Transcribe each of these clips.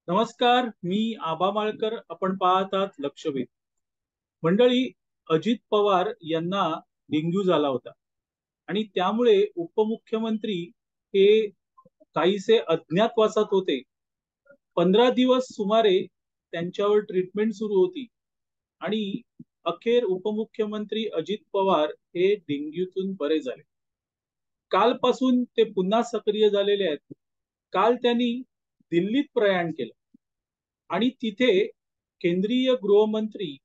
नमस्कार, मी आबा माळकर. आपण पाहत आहात लक्षवेध. मंडळी, अजित पवार यांना डेंग्यू झाला होता आणि त्यामुळे उपमुख्यमंत्री हे काहीसे अज्ञातवासात होते. 15 दिवस सुमारे त्यांच्यावर ट्रीटमेंट सुरू होती आणि अखेर उपमुख्यमंत्री अजित पवार हे डेंग्यूतून बरे झाले. कालपासून ते पुन्हा सक्रिय झालेले आहेत. काल त्यांनी दिल्लीत प्रयाण केलं आणि तिथे केंद्रीय गृहमंत्री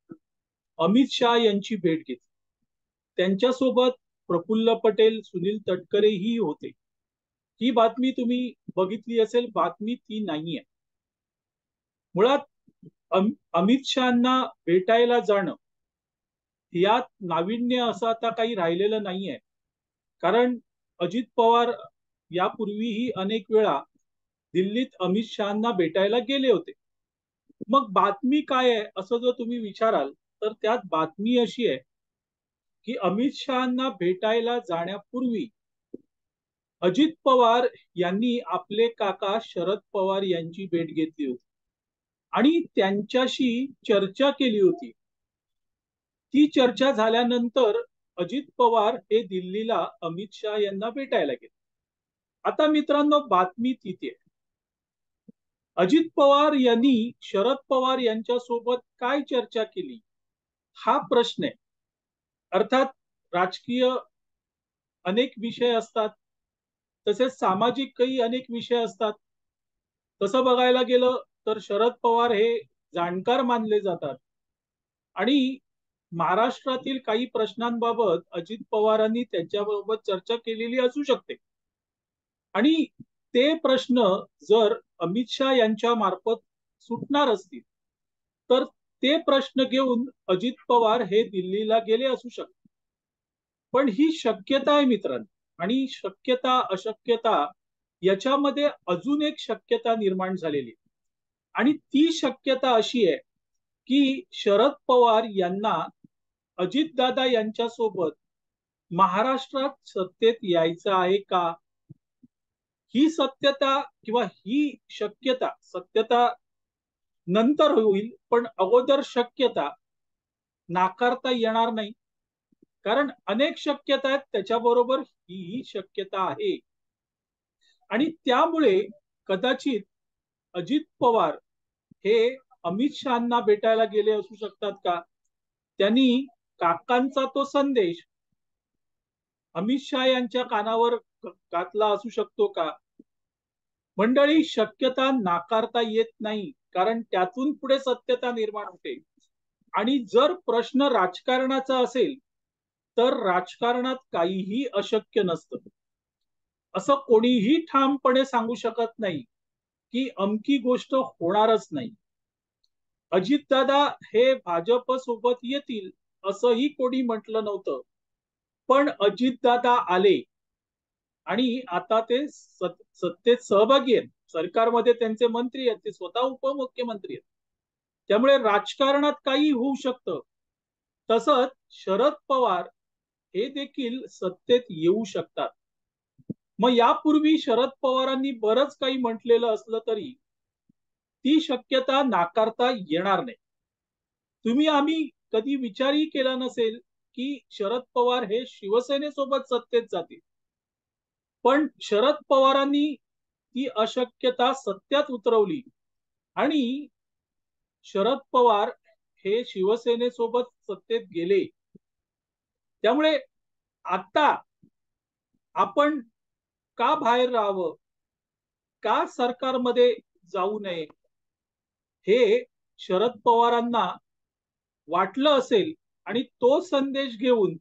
अमित शाह यांची भेट घेतली. त्यांच्यासोबत प्रफुल्ल पटेल, सुनील तटकरेही होते. ही बातमी तुम्ही बघितली असेल. बातमी ती नाहीये. मुळात अमित शहाना भेटायला जाणं यात नाविन्य असं आता काही राहिलेलं नाहीये. कारण अजित पवार यापूर्वीही अनेक वेळा दिल्लीत अमित शहाना भेटायला गेले होते. मग बातमी काय आहे असं जर तुम्ही विचाराल तर त्यात बातमी अशी आहे की अमित शहाना भेटायला जाण्यापूर्वी अजित पवार यांनी आपले काका शरद पवार यांची भेट घेतली होती आणि त्यांच्याशी चर्चा केली होती. ती चर्चा झाल्यानंतर अजित पवार हे दिल्लीला अमित शाह यांना भेटायला गेले. आता मित्रांनो, बातमी तिथे आहे. अजित पवार यांनी शरद पवार यांच्यासोबत काय चर्चा केली हा प्रश्न आहे. अर्थात राजकीय अनेक विषय असतात, तसेच सामाजिक काही अनेक विषय असतात. तसं बघायला गेलं तर शरद पवार हे जाणकार मानले जातात आणि महाराष्ट्रातील काही प्रश्नांबाबत अजित पवारांनी त्यांच्याबरोबर चर्चा केलेली असू शकते आणि ते प्रश्न जर अमित शाह यांच्या मार्फत सुटणार असतील तर ते प्रश्न घेऊन अजित पवार हे दिल्लीला गेले असू शकतात. पण ही शक्यता आहे मित्रांनो, आणि शक्यता अशक्यता याच्यामध्ये अजून एक शक्यता निर्माण झालेली आहे. आणि ती शक्यता अशी आहे की शरद पवार यांना अजितदादा यांच्यासोबत महाराष्ट्रात सत्तेत यायचं आहे का, ही सत्यता किंवा ही शक्यता, सत्यता नंतर होईल पण अगोदर शक्यता नाकारता येणार नाही. कारण अनेक शक्यता आहेत, त्याच्याबरोबर ही शक्यता आहे. आणि त्यामुळे कदाचित अजित पवार हे अमित शहाना भेटायला गेले असू शकतात का, त्यांनी काकांचा तो संदेश अमित शाह यांच्या कानावर घातला असू शकतो का. मंडळी, शक्यता नाकारता येत नाही, कारण त्यातून पुढे सत्यता निर्माण होते. आणि जर प्रश्न राजकारणाचा असेल तर राजकारणात काहीही अशक्य नसतं. असं कोणीही ठामपणे सांगू शकत नाही की अमकी गोष्ट होणारच नाही. अजितदादा हे भाजप सोबत येतील असंही कोणी म्हटलं नव्हतं, पण अजितदादा आले आणि आता ते सत्तेत सहभागी आहेत. सरकारमध्ये त्यांचे मंत्री आहेत, ते स्वतः उपमुख्यमंत्री आहेत. त्यामुळे राजकारणात काही होऊ शकतं. तसंच शरद पवार हे देखील सत्तेत येऊ शकतात. मग यापूर्वी शरद पवारांनी बरंच काही म्हटलेलं असलं तरी ती शक्यता नाकारता येणार नाही. तुम्ही आम्ही कधी विचारही केला नसेल की शरद पवार हे शिवसेनेसोबत सत्तेत जातील, पण शरद पवारांनी ती अशक्यता सत्यात उतरवली आणि शरद पवार हे शिवसेनेसोबत सत्तेत गेले. त्यामुळे आता आपण का बाहेर राहावं, का सरकारमध्ये जाऊ नये, हे शरद पवारांना वाटलं असेल आणि तो संदेश घेऊन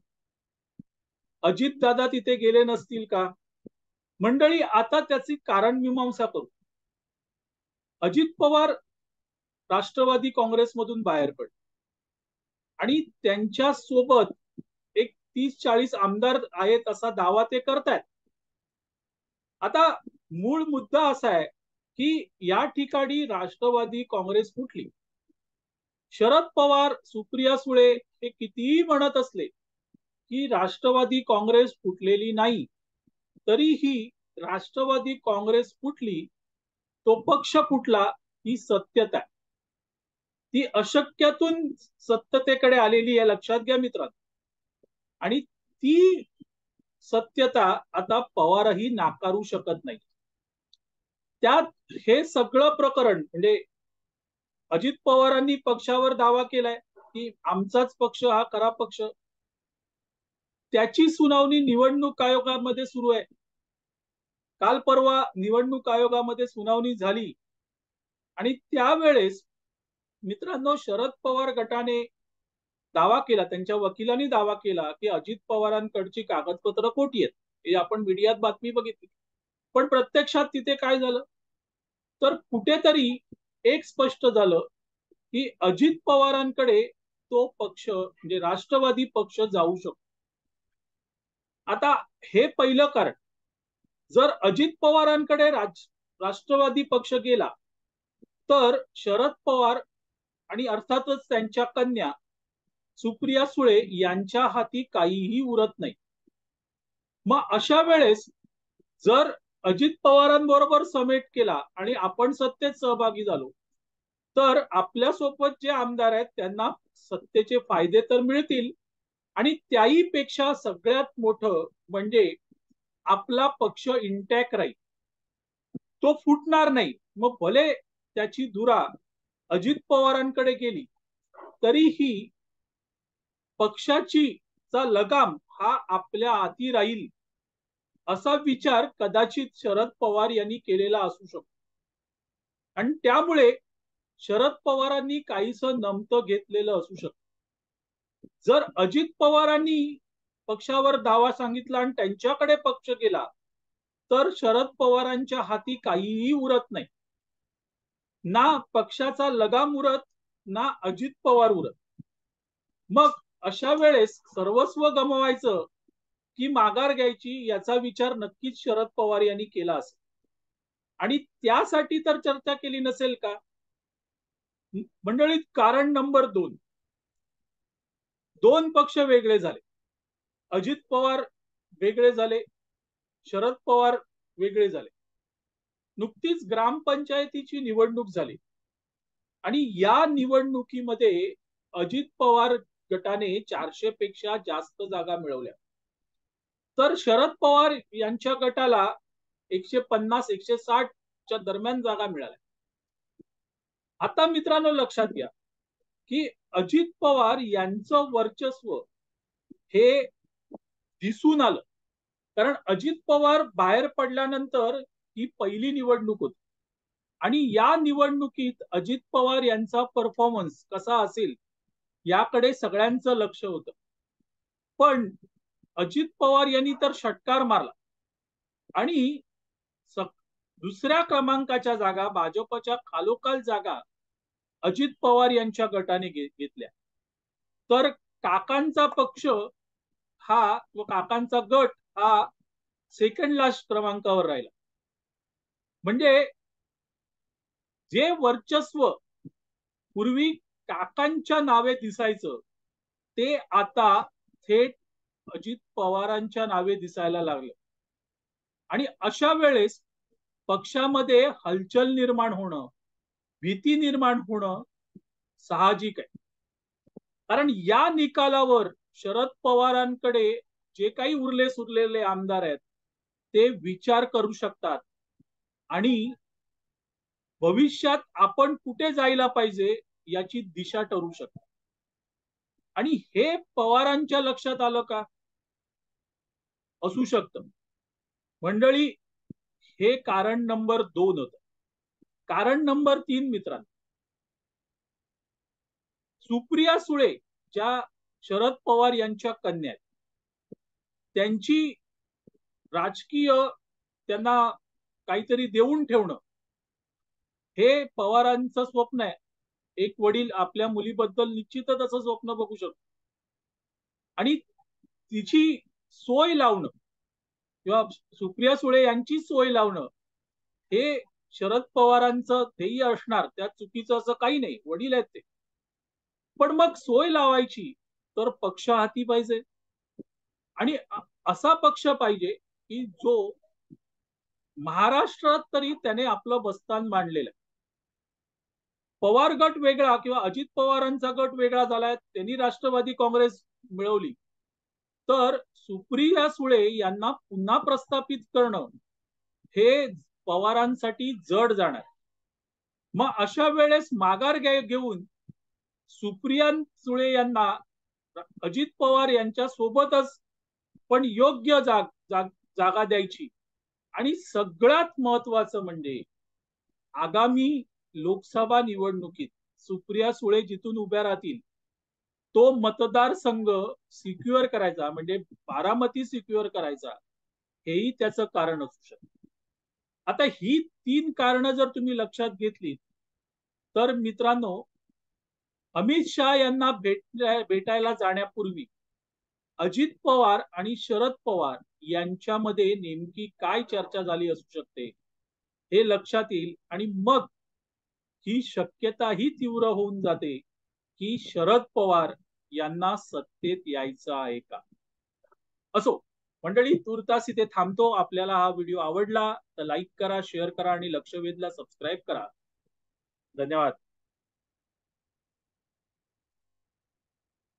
अजितदादा तिथे गेले नसतील का. मंडळी, आता त्याची कारण मीमांसा करू. अजित पवार राष्ट्रवादी काँग्रेसमधून बाहेर पडले आणि त्यांच्या सोबत एक 30-40 आमदार आहेत असा दावा ते करतायत. आता मूळ मुद्दा असा आहे की या ठिकाणी राष्ट्रवादी काँग्रेस फुटली. शरद पवार, सुप्रिया सुळे हे कितीही म्हणत असले की राष्ट्रवादी काँग्रेस फुटलेली नाही, तरीही राष्ट्रवादी काँग्रेस फुटली, तो पक्ष फुटला ही सत्यता आहे. ती अशक्यातून सत्यतेकडे आलेली आहे, लक्षात घ्या मित्रांनो. आणि ती सत्यता आता पवारही नाकारू शकत नाही. त्यात हे सगळं प्रकरण म्हणजे अजित पवारांनी पक्षावर दावा केलाय की आमचाच पक्ष हा खरा पक्ष. त्याची सुनावणी निवडणूक आयोगामध्ये सुरू आहे. काल परवा निवडणूक आयोगामध्ये सुनावणी झाली आणि त्यावेळेस मित्रांनो शरद पवार गटाने दावा केला, त्यांच्या वकिलांनी दावा केला की अजित पवारांकडची कागदपत्र खोटी आहेत. हे आपण मीडियात बातमी बघितली. पण प्रत्यक्षात तिथे काय झालं, तर कुठेतरी एक स्पष्ट झालं की अजित पवारांकडे तो पक्ष म्हणजे राष्ट्रवादी पक्ष जाऊ शकतो. आता हे पहिलं कारण, जर अजित पवारांकडे राष्ट्रवादी पक्ष गेला तर शरद पवार आणि अर्थातच त्यांच्या कन्या सुप्रिया सुळे यांच्या हाती काहीही उरत नाही. मग अशा वेळेस जर अजित पवारांबरोबर समेट केला आणि आपण सत्तेत सहभागी झालो तर आपल्यासोबत जे आमदार आहेत त्यांना सत्तेचे फायदे तर मिळतील आणि त्याही पेक्षा सगळ्यात मोठं म्हणजे आपला पक्ष इंटॅक्ट राहील, तो फुटणार नाही. मग भले त्याची धुरा अजित पवारांकडे गेली तरीही पक्षाची चा लगाम हा आपल्या हाती राहील असा विचार कदाचित शरद पवार यांनी केलेला असू शकतो. आणि त्यामुळे शरद पवारांनी काहीसं नमतं घेतलेलं असू शकतं. जर अजित पवारांनी पक्षावर दावा सांगितला आणि त्यांच्याकडे पक्ष गेला तर शरद पवारांच्या हाती काहीही उरत नाही. ना पक्षाचा लगाम उरत, ना अजित पवार उरत. मग अशा वेळेस सर्वस्व गमवायचं की माघार घ्यायची याचा विचार नक्कीच शरद पवार यांनी केला असेल. आणि त्यासाठी तर चर्चा केली नसेल का मंडळीत. कारण नंबर 2, दोन पक्ष वेगळे झाले. अजित पवार वेगळे झाले, शरद पवार वेगळे झाले. नुकतीच ग्रामपंचायतीची निवडणूक झाली आणि या निवडणुकीमध्ये अजित पवार गटाने 400 पेक्षा जास्त जागा मिळवल्या, तर शरद पवार यांच्या गटाला 150-160 च्या दरम्यान जागा मिळाल्या. आता मित्रांनो लक्षात घ्या की अजित पवार यांचं वर्चस्व हे दिसून आलं, कारण अजित पवार बाहेर पडल्यानंतर ही पहिली निवडणूक होती आणि या निवडणुकीत अजित पवार यांचा परफॉर्मन्स कसा असेल याकडे सगळ्यांचं लक्ष होतं. पण अजित पवार यांनी तर षटकार मारला आणि दुसऱ्या क्रमांकाच्या जागा, भाजपच्या खालोखाल जागा अजित पवार यांच्या गटाने घेतल्या. तर काकांचा पक्ष हा व काकांचा गट हा सेकंड लास्ट क्रमांकावर राहिला. म्हणजे जे वर्चस्व पूर्वी काकांच्या नावे दिसायचं ते आता थेट अजित पवारांच्या नावे दिसायला लागलं. आणि अशा वेळेस पक्षामध्ये हलचल निर्माण होणं, भीती निर्माण होणं साहजिक आहे. कारण या निकालावर शरद पवारांकडे जे काही उरले सुरलेले आमदार आहेत ते विचार करू शकतात आणि भविष्यात आपण कुठे जायला पाहिजे याची दिशा ठरवू शकतात. आणि हे पवारांच्या लक्षात आलं का? असू शकतं. मंडळी, हे कारण नंबर 2 होतं. कारण नंबर 3 मित्रांनो, सुप्रिया सुळे ज्या शरद पवार यांच्या कन्या आहेत, त्यांची राजकीय त्यांना काहीतरी देऊन ठेवणं हे पवारांचं स्वप्न आहे. एक वडील आपल्या मुलीबद्दल निश्चितच असं स्वप्न बघू शकतो. आणि तिची सोय लावणं किंवा सुप्रिया सुळे यांची सोय लावणं हे शरद पवारांचं ध्येय असणार. त्यात चुकीचं असं काही नाही, वडील आहेत ते. पण मग सोय लावायची तर पक्ष हाती पाहिजे आणि असा पक्ष पाहिजे की जो महाराष्ट्रात तरी त्याने आपलं बस्तान मांडलेलं आहे. पवार गट वेगळा किंवा अजित पवारांचा गट वेगळा झालाय, त्यांनी राष्ट्रवादी काँग्रेस मिळवली, तर सुप्रिया सुळे यांना पुन्हा प्रस्थापित करणं हे पवारांसाठी जड जाणार. मग अशा वेळेस माघार घेऊन सुप्रिया सुळे यांना अजित पवार यांच्या सोबतच पण योग्य जागा द्यायची. आणि सगळ्यात महत्वाचं म्हणजे आगामी लोकसभा निवडणुकीत सुप्रिया सुळे जिथून उभ्या राहतील तो मतदारसंघ सिक्युअर करायचा, म्हणजे बारामती सिक्युअर करायचा, हेही त्याचं कारण असू शकतं. आता ही 3 कारणं जर तुम्ही लक्षात घेतली तर मित्रांनो, अमित शहा यांना भेटायला जाण्यापूर्वी अजित पवार आणि शरद पवार यांच्यामध्ये नेमकी काय चर्चा झाली असू शकते हे लक्षात येईल. आणि मग ही शक्यताही तीव्र होऊन जाते की शरद पवार यांना सत्तेत यायचं आहे का. असो मंडळी, तूर्तास इथे थांबतो. आपल्याला हा व्हिडिओ आवडला तर लाईक करा, शेअर करा आणि लक्षवेधला सबस्क्राईब करा. धन्यवाद.